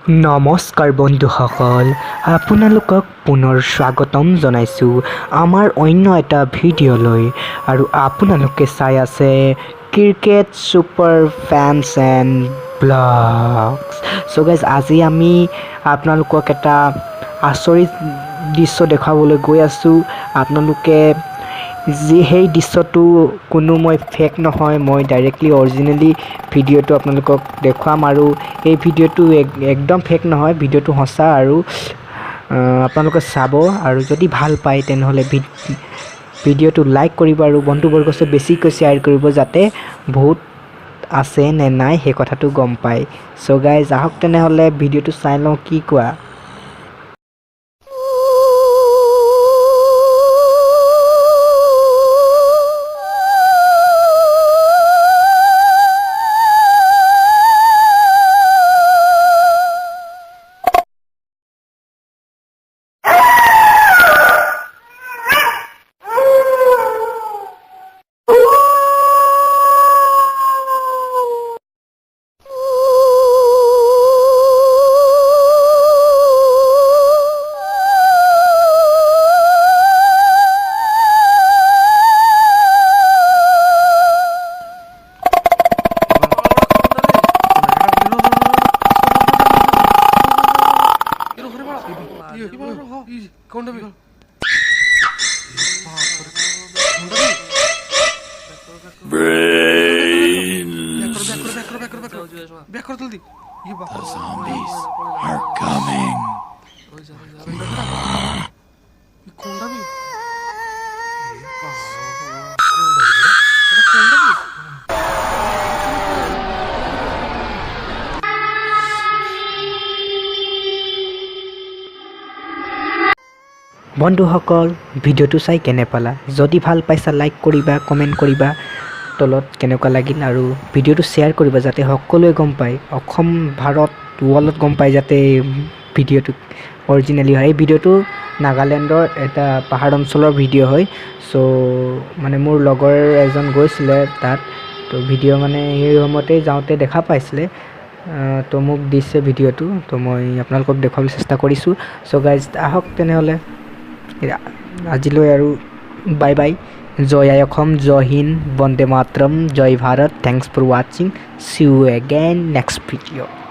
নমস্কাৰ বন্ধুসকল, আপোনালোকক পুনৰ স্বাগতম জনাইছোঁ আমাৰ অন্য এটা ভিডিঅ'লৈ। আৰু আপোনালোকে চাই আছে cricket super fence and blogs. So' guys, আজি আমি আপোনালোকক এটা আচৰিত দৃশ্য দেখুৱাবলৈ গৈ আছোঁ। আপোনালোকে সেই দৃশ্যটো কোনো মই ফেক নহয়, মই ডাইৰেক্টলি অৰিজিনেলি ভিডিঅ'টো আপোনালোকক দেখুৱাম। আৰু এই ভিডিঅ'টো একদম ফেক নহয়, ভিডিঅ'টো সঁচা। আৰু আপোনালোকে চাব, আৰু যদি ভাল পায় তেনেহ'লে ভিডিঅ'টো লাইক কৰিব আৰু বন্ধুবৰ্গক বেছিকৈ শ্বেয়াৰ কৰিব, যাতে বহুত আছে নে নাই সেই কথাটো গম পায়। চ' গাইজ, আহক তেনেহ'লে ভিডিঅ'টো চাই লওঁ, কি কোৱা? The zombies are coming. বন্ধুসকল, ভিডিঅ'টো চাই কেনে পালা? যদি ভাল পাইছা লাইক কৰিবা, কমেণ্ট কৰিবা তলত কেনেকুৱা লাগিল, আৰু ভিডিঅ'টো শ্বেয়াৰ কৰিবা যাতে সকলোৱে গম পায়, অসম ভাৰত ৱৰ্ল্ডত গম পায় যাতে ভিডিঅ'টো অৰিজিনেলি হয়। এই ভিডিঅ'টো নাগালেণ্ডৰ এটা পাহাৰ অঞ্চলৰ ভিডিঅ' হয়। চ' মানে মোৰ লগৰ এজন গৈছিলে তাত, তো ভিডিঅ' মানে সেই সময়তে যাওঁতে দেখা পাইছিলে, তো মোক দিছে ভিডিঅ'টো, তো মই আপোনালোকক দেখুৱাবলৈ চেষ্টা কৰিছোঁ। চ' গাইজ, আহক তেনেহ'লে আজিলৈ আৰু বাই বাই। জয় আই অসম, জয় হিন্দ, বন্দে মাতৰম, জয় ভাৰত। থেংকছ ফৰ ৱাচিং, see you again next video'.